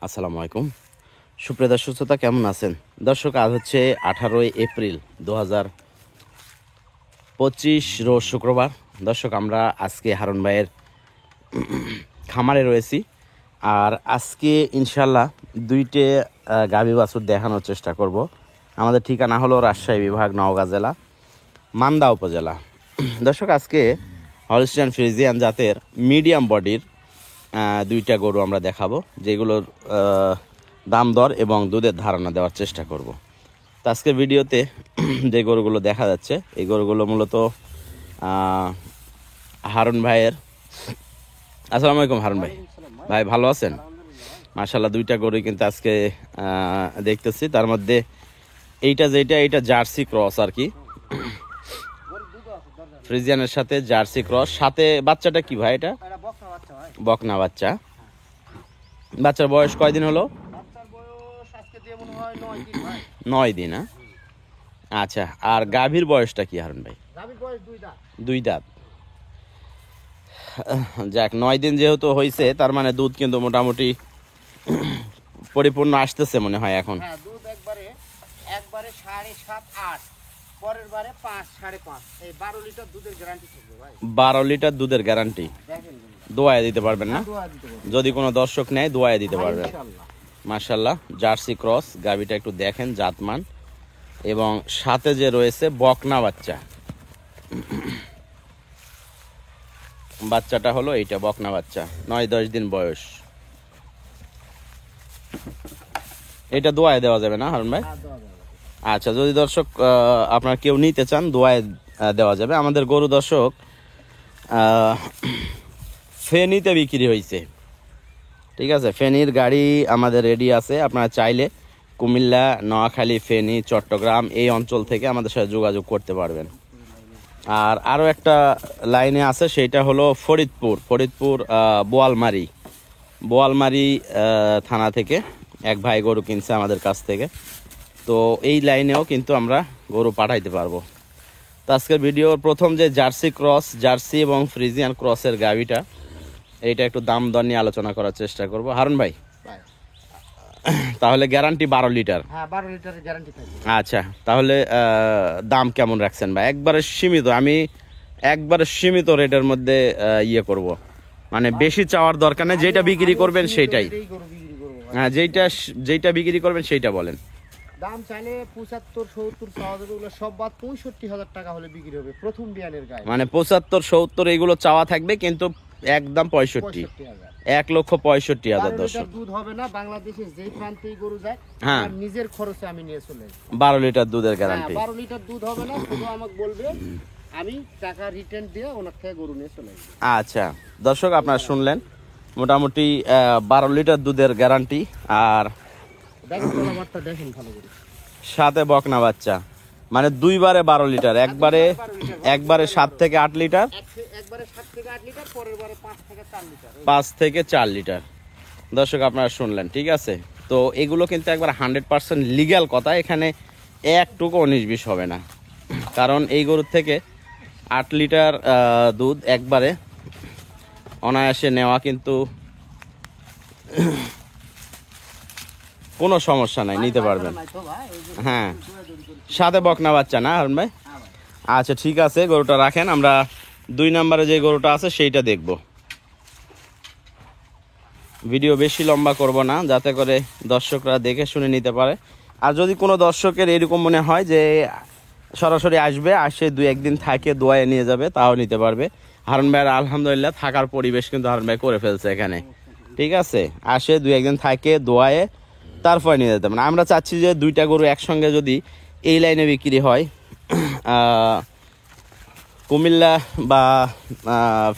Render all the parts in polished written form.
আসসালামু আলাইকুম সুপ্রিয় দর্শক শ্রোতা, কেমন আছেন দর্শক? আজ হচ্ছে 18 এপ্রিল 2025 রোজ শুক্রবার। দর্শক, আমরা আজকে হারুন ভাইয়ের খামারে রয়েছি। আর আজকে ইনশাল্লাহ দুইটে গাভী বাছুর দেখানোর চেষ্টা করব। আমাদের ঠিকানা হলো রাজশাহী বিভাগ, নওগাঁ জেলা, মান্দা উপজেলা। দর্শক, আজকে হলস্টিয়ান ফ্রিজিয়ান জাতের মিডিয়াম বডির দুইটা গরু আমরা দেখাবো, যেগুলোর দাম দর এবং দুধের ধারণা দেওয়ার চেষ্টা করব। তো আজকের ভিডিওতে যে গরুগুলো দেখা যাচ্ছে, এই গরুগুলো মূলত হারুন ভাইয়ের। আসসালামু আলাইকুম হারুন ভাই, ভাই ভালো আছেন? মাশাল্লাহ, দুইটা গরুই কিন্তু আজকে দেখতেছি। তার মধ্যে এইটা জার্সি ক্রস আর কি, ফ্রিজিয়ানের সাথে জার্সি ক্রস। সাথে বাচ্চাটা কি ভাই? এটা বকনা বাচ্চা। বাচ্চার বয়স কয়দিন হলো? 9 দিন। আচ্ছা, আর গাভীর বয়সটা কি হারুন ভাই? দুই দাঁত। যাক, 9 দিন যেহেতু হয়েছে, তার মানে দুধ কিন্তু মোটামুটি পরিপূর্ণ আসতেছে মনে হয় এখন। দুধ একবারে 7.5 8, পরের বারে 5 5.5, এই 12 লিটার দুধের গ্যারান্টি থাকবে ভাই। 12 লিটার দুধের গ্যারান্টি। দোয়ায় দিতে পারবেন না? যদি কোনো দর্শক নেয় দোয়ায় দিতে পারবেন। মাশাল্লাহ, জার্সি ক্রস গাভীটা একটু দেখেন জাতমান, এবং সাথে যে রয়েছে বকনা বাচ্চা। বাচ্চাটা হলো এইটা বকনা বাচ্চা, 9-10 দিন বয়স। এটা দোয়ায় দেওয়া যাবে না হারুন ভাই? আচ্ছা, যদি দর্শক আপনার কেউ নিতে চান দোয়ায় দেওয়া যাবে। আমাদের গরু দর্শক ফেনীতে বিক্রি হয়েছে, ঠিক আছে? ফেনীর গাড়ি আমাদের রেডি আছে। আপনারা চাইলে কুমিল্লা, নোয়াখালী, ফেনী, চট্টগ্রাম এই অঞ্চল থেকে আমাদের সাথে যোগাযোগ করতে পারবেন। আর আরও একটা লাইনে আছে, সেইটা হলো ফরিদপুর বোয়ালমারি থানা থেকে এক ভাই গরু কিনছে আমাদের কাছ থেকে। তো এই লাইনেও কিন্তু আমরা গরু পাঠাইতে পারবো। তো আজকের ভিডিওর প্রথম যে জার্সি এবং ফ্রিজিয়ান ক্রসের গাভিটা, এইটা একটু দাম দর নিয়ে আলোচনা করার চেষ্টা করব হারুন ভাই। তাহলে গ্যারান্টি 12 লিটার? হ্যাঁ, 12 লিটারের গ্যারান্টি থাকবে। আচ্ছা, তাহলে দাম কেমন রাখছেন ভাই? একবারে সীমিত, আমি একবারে সীমিত রেটের মধ্যে ইয়ে করব, মানে বেশি চাওয়ার দরকার নেই। যেটা বিক্রি করবেন সেইটাই। হ্যাঁ, যেটা বিক্রি করবেন সেইটা বলেন। দাম চাইলে 75 70 চাওয়া যাবে, ওগুলো সব বাদ 65,000 টাকা হলে বিক্রি হবে প্রথম বিয়ানের গায়ে। মানে 75 70 এইগুলো চাওয়া থাকবে, কিন্তু একদম 65, 1,65,000 দর্শক। দুধ হবে না, বাংলাদেশে যেই প্রান্তেই গরু যায়, হ্যাঁ, নিজের খরচে আমি নিয়ে চলে আসবো। 12 লিটার দুধের গ্যারান্টি। 12 লিটার দুধ হবে না, শুধু আমাকে বলবে, আমি টাকা রিটার্ন দিয়ে ওনার থেকে গরু নিয়ে চলে আসবো। আচ্ছা দর্শক, আপনারা শুনলেন, মোটামুটি 12 লিটার দুধের গ্যারান্টি। আর দেখেন ভালো করে, সাথে বকনা বাচ্চা, মানে দুইবারে 12 লিটার, একবারে 7 থেকে 8 লিটার, একবারে 7 থেকে 8 লিটার, পরের বারে 5 থেকে 4 লিটার। 5 থেকে 4 লিটার। দর্শক আপনারা শুনলেন, ঠিক আছে? তো এগুলো কিন্তু একবার 100% লিগ্যাল কথা, এখানে একটুকু 19-20 হবে না। কারণ এই গরুর থেকে 8 লিটার দুধ একবারে অনায়াসে নেওয়া কিন্তু কোনো সমস্যা নাই, নিতে পারবেন। হ্যাঁ, সাথে বকনা বাচ্চা না হারুন ভাই? আচ্ছা ঠিক আছে, গরুটা রাখেন, আমরা 2 নম্বরে যে গরুটা আছে সেইটা দেখব। ভিডিও বেশি লম্বা করব না, যাতে করে দর্শকরা দেখে শুনে নিতে পারে। আর যদি কোনো দর্শকের এরকম মনে হয় যে সরাসরি আসে 2-1 দিন থাকে দোয়ায় নিয়ে যাবে, তাও নিতে পারবে। হারুন ভাইয়ের আলহামদুলিল্লাহ থাকার পরিবেশ কিন্তু হারুন ভাই করে ফেলছে এখানে, ঠিক আছে? আসে 2-1 দিন থাকে দোয়ায়, তারপরে নিয়ে যেতে পারেন। আমরা চাচ্ছি যে দুইটা গরু একসঙ্গে যদি এই লাইনে বিক্রি হয়, কুমিল্লা বা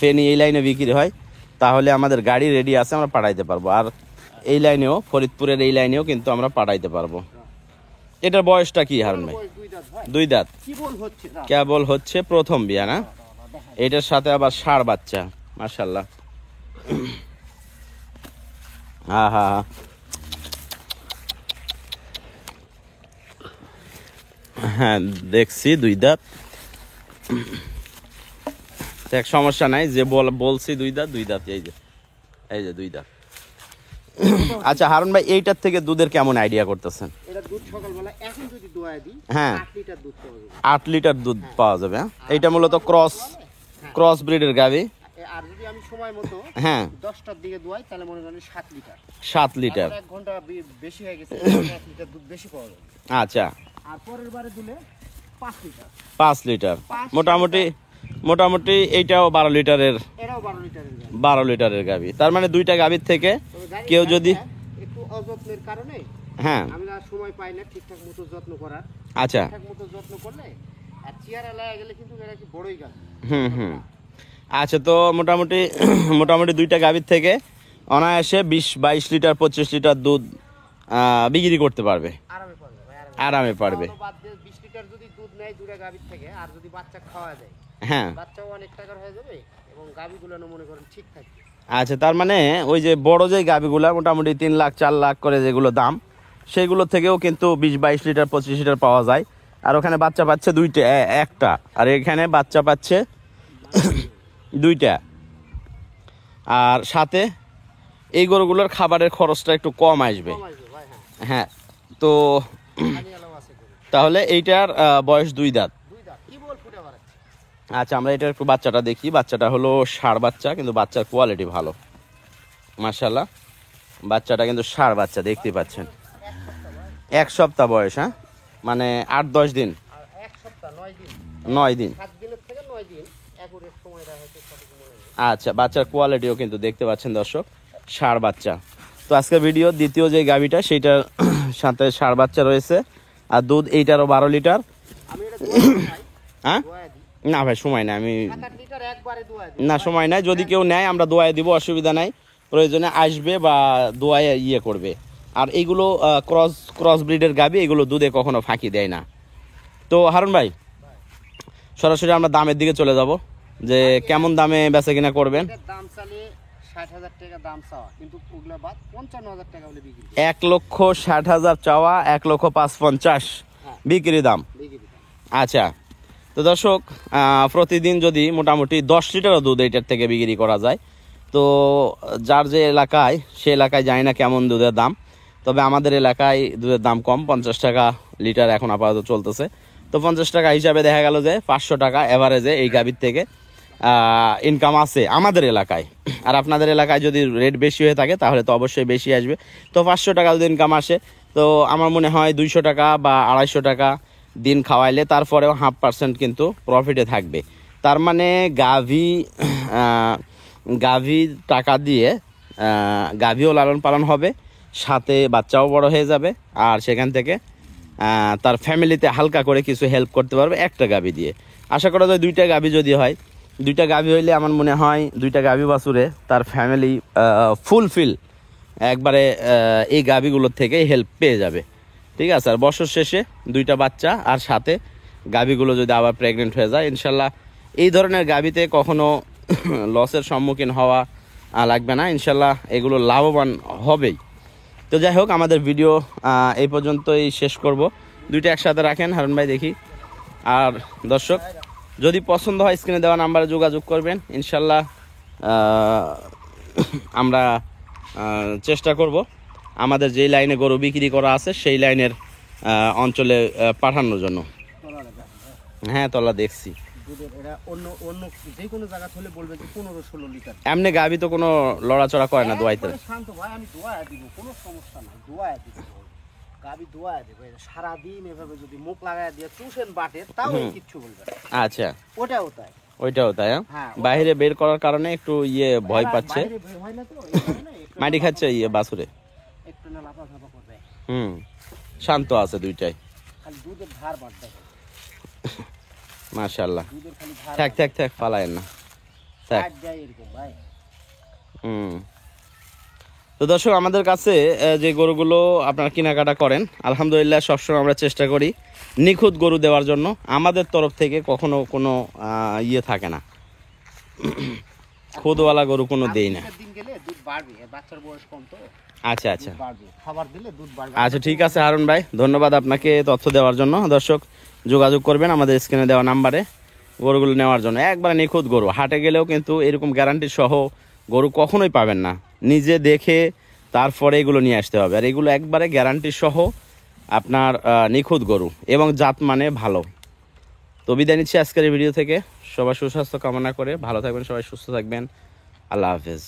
ফেনী এই লাইনে বিক্রি হয়, তাহলে আমাদের গাড়ি রেডি আছে, আমরা পাঠাইতে পারবো। আর এই লাইনেও, ফরিদপুরের এই লাইনেও কিন্তু আমরা পাঠাইতে পারবো। এটার বয়সটা কি হারুন ভাই? 2 দাঁত। কেবল হচ্ছে প্রথম বিয়া না? এটার সাথে আবার ষাঁড় বাচ্চা, মাশাল্লাহ। হ্যাঁ, হ্যাঁ দেখছি 2 দাঁত। এক সমস্যা নাই, যে বলছি 2 দাঁত, এই যে 2 দাঁত। আচ্ছা হারুন ভাই, এইটার থেকে দুধের কেমন আইডিয়া করতেছেন? এটা দুধ সকালবেলা এখন যদি দোয়ায় দিই, হ্যাঁ 8 লিটার দুধ পাওয়া যাবে। 8 লিটার দুধ পাওয়া যাবে। হ্যাঁ, এইটা মূলত ক্রস ব্রিডের গাভী। আর যদি আমি সময় মতো হ্যাঁ 10টার দিকে দোয়াই, তাহলে মনে করেন 7 লিটার। 7 লিটার। 1 ঘন্টা বেশি হয়ে গেছে, 1 লিটার দুধ বেশি পাওয়া যাবে। আচ্ছা, আর পরের বারে দিলে 5 লিটার। 5 লিটার মোটামুটি এইটাও 12 লিটারের। এটাও 12 লিটারের গাভী। 12 লিটারের গাভী, তার মানে দুইটা গাভীর থেকে তবে গাড়ি কেউ যদি একটু অযত্নের কারণে হ্যাঁ আমি আর সময় পাই না ঠিকঠাক মতো যত্ন করার। আচ্ছা ঠিকঠাক মতো যত্ন করলে আর চেয়ারে লাগা গেলে কিন্তু এটা কি বড়ই গাছ। হুম আচ্ছা, তো মোটামুটি দুইটা গাভীর থেকে অনায়াসে 20-22 লিটার 25 লিটার দুধ বিক্রি করতে পারবে, আরামে পারবে ভাই, আরামে পারবে। খাওয়ানো বাদ দিয়ে 20 লিটার যদি দুধ নেয় দুটা গাভীর থেকে, আর যদি বাচ্চা খাওয়া যায়, হ্যাঁ বাচ্চাও অনেক টাকার হয়ে যাবে এবং গাভীগুলো মনে করেন ঠিক থাকবে। আচ্ছা, তার মানে ওই যে বড় যে গাভীগুলা মোটামুটি 3 লাখ 4 লাখ করে যেগুলো দাম, সেগুলো থেকেও কিন্তু 20-22 লিটার 25 লিটার পাওয়া যায়। আর ওখানে বাচ্চা পাচ্ছে একটা, আর এখানে বাচ্চা পাচ্ছে দুইটা। আর সাথে এই গরুগুলোর খাবারের খরচটা একটু কম আসবে। কম আসবে ভাই, হ্যাঁ। হ্যাঁ, তো পানি আলাও আছে গরু। তাহলে এইটার বয়স 2 দাঁত। দুই দাঁত কি বল ফুটে বাড়াচ্ছে। আচ্ছা, আমরা এটার একটু বাচ্চাটা দেখি। বাচ্চাটা হলো ষাঁড় বাচ্চা, কিন্তু বাচ্চার কোয়ালিটি ভালো, মাশাআল্লাহ। বাচ্চাটা কিন্তু ষাঁড় বাচ্চা, দেখতেই পাচ্ছেন। 1 সপ্তাহ বয়স, হ্যাঁ, মানে 8-10 দিন, আর 1 সপ্তাহ 9 দিন, 9 দিন। 7 দিনের থেকে 9 দিন একুরেট সময়টা হয়তো সঠিক মনে নেই। আচ্ছা, বাচ্চার কোয়ালিটিও কিন্তু দেখতে পাচ্ছেন দর্শক, ষাঁড় বাচ্চা। তো আজকের ভিডিও দ্বিতীয় যে গাভীটা, সেইটার সাথে ষাঁড় বাচ্চা রয়েছে, আর দুধ এইটারও 12 লিটার। আমি এটা দোয়া দিই ভাই, হ্যাঁ দোয়া দিই। না ভাই, সময় নাই, আমি 7-8 লিটার একবারে দোয়া দিই। না সময় নাই। যদি কেউ নেয় আমরা দোয়ায় দিব, অসুবিধা নাই। প্রয়োজনে আসবে বা দোয়ায় করবে। আর এইগুলো ক্রস ব্রিডের গাভী, এগুলো দুধে কখনো ফাঁকি দেয় না। তো হারুন ভাই, সরাসরি আমরা দামের দিকে চলে যাব, যে কেমন দামে বেচা কিনা করবেন। এটার দাম চালে 60,000 টাকা দাম চাওয়া, কিন্তু ওগুলা বাদ 55,000 টাকা বলে বিক্রি করি। 1,60,000 চাওয়া, 1,05,50 বিক্রি দাম। বিক্রি দাম। আচ্ছা, তো দর্শক, প্রতিদিন যদি মোটামুটি 10 লিটারও দুধ এইটার থেকে বিক্রি করা যায়, তো যার যে এলাকায়, সে এলাকায় জানি না কেমন দুধের দাম, তবে আমাদের এলাকায় দুধের দাম কম, 50 টাকা লিটার এখন আপাতত চলতেছে। তো 50 টাকা হিসাবে দেখা গেল যে 500 টাকা এভারেজে এই গাভীর থেকে ইনকাম আছে আমাদের এলাকায়। আর আপনাদের এলাকায় যদি রেট বেশি হয়ে থাকে তাহলে তো অবশ্যই বেশি আসবে। তো 500 টাকা যদি ইনকাম আসে, তো আমার মনে হয় 200 টাকা বা 250 টাকা দিন খাওয়াইলে তারপরেও 0.5% কিন্তু প্রফিটে থাকবে। তার মানে গাভী টাকা দিয়ে গাভীও লালন পালন হবে, সাথে বাচ্চাও বড় হয়ে যাবে, আর সেখান থেকে তার ফ্যামিলিতে হালকা করে কিছু হেল্প করতে পারবে একটা গাভী দিয়ে। আশা করা যায় 2টা গাভী যদি হয়, 2টা গাভী হইলে আমার মনে হয় 2টা গাভী বাছুরে তার ফ্যামিলি ফুলফিল একবারে এই গাভীগুলোর থেকে হেল্প পেয়ে যাবে। ঠিক আছে, আর বছর শেষে 2টা বাচ্চা, আর সাথে গাভীগুলো যদি আবার প্রেগনেন্ট হয়ে যায়, ইনশাল্লাহ এই ধরনের গাভীতে কখনো লসের সম্মুখীন হওয়া লাগবে না, ইনশাল্লাহ এগুলো লাভবান হবেই। তো যাই হোক, আমাদের ভিডিও এই পর্যন্তই শেষ করব। 2টা একসাথে রাখেন হারুন ভাই, দেখি। আর দর্শক, যদি পছন্দ হয় স্ক্রিনে দেওয়া নাম্বারে যোগাযোগ করবেন, ইনশাল্লাহ আমরা চেষ্টা করব আমাদের যেই লাইনে গরু বিক্রি করা আছে সেই লাইনের অঞ্চলে পাঠানোর জন্য। হ্যাঁ, তলা দেখছি। দুধের এটা অন্য যে কোনো জায়গা হলে বলবে যে 15-16 লিটার। এমনি গাভী তো কোনো লড়াচড়া করে না দোয়াইতে। একবারে শান্ত ভাই, আমি দোয়া দিব, কোনো সমস্যা নাই, দোয়া দিব। গাভী দোয়া দেবে সারাদিন, এভাবে যদি মুখ লাগায় দিয়ে চুষেন বাটে, তাও কিচ্ছু বলবে না। আচ্ছা, ওটাও তাই। ওইটাও তাই। হ্যাঁ, বাইরে বের করার কারণে একটু ভয় পাচ্ছে, বাইরে বের হয় না তো, এই কারণে একটু মাটি খাচ্ছে বাছুরে। একটু না লাফাঝাপা করবে। শান্ত আছে দুইটাই, খালি দুধের ধার বাড়তে হবে। মাশাআল্লাহ। দুধের খালি ধার থাক ফালায়েন না, থাক। বাড় যায় এরকম ভাই। তো দর্শক, আমাদের কাছে যে গরুগুলো আপনারা কেনাকাটা করেন, আলহামদুলিল্লাহ সবসময় আমরা চেষ্টা করি নিখুঁত গরু দেওয়ার জন্য। আমাদের তরফ থেকে কখনো কোনো থাকে না, খুদওয়ালা গরু কোনো দেই না। দিন গেলে দুধ বাড়বে, বাচ্চার বয়স কম তো। আচ্ছা, বাড়বে, খাবার দিলে দুধ বাড়বে। আচ্ছা, ঠিক আছে হারুন ভাই, ধন্যবাদ আপনাকে তথ্য দেওয়ার জন্য। দর্শক, যোগাযোগ করবেন আমাদের স্ক্রিনে দেওয়া নাম্বারে গরুগুলো নেওয়ার জন্য। একবার নিখুঁত গরু, হাটে গেলেও কিন্তু এরকম গ্যারান্টি সহ গরু কখনোই পাবেন না। নিজে দেখে তারপরে এগুলো নিয়ে আসতে হবে। আর এগুলো একবারে গ্যারান্টি সহ আপনার নিখুঁত গরু এবং জাত মানে ভালো। তো বিদায় নিচ্ছি আজকের এই ভিডিও থেকে। সবার সুস্বাস্থ্য কামনা করে ভালো থাকবেন, সবাই সুস্থ থাকবেন। আল্লাহ হাফেজ।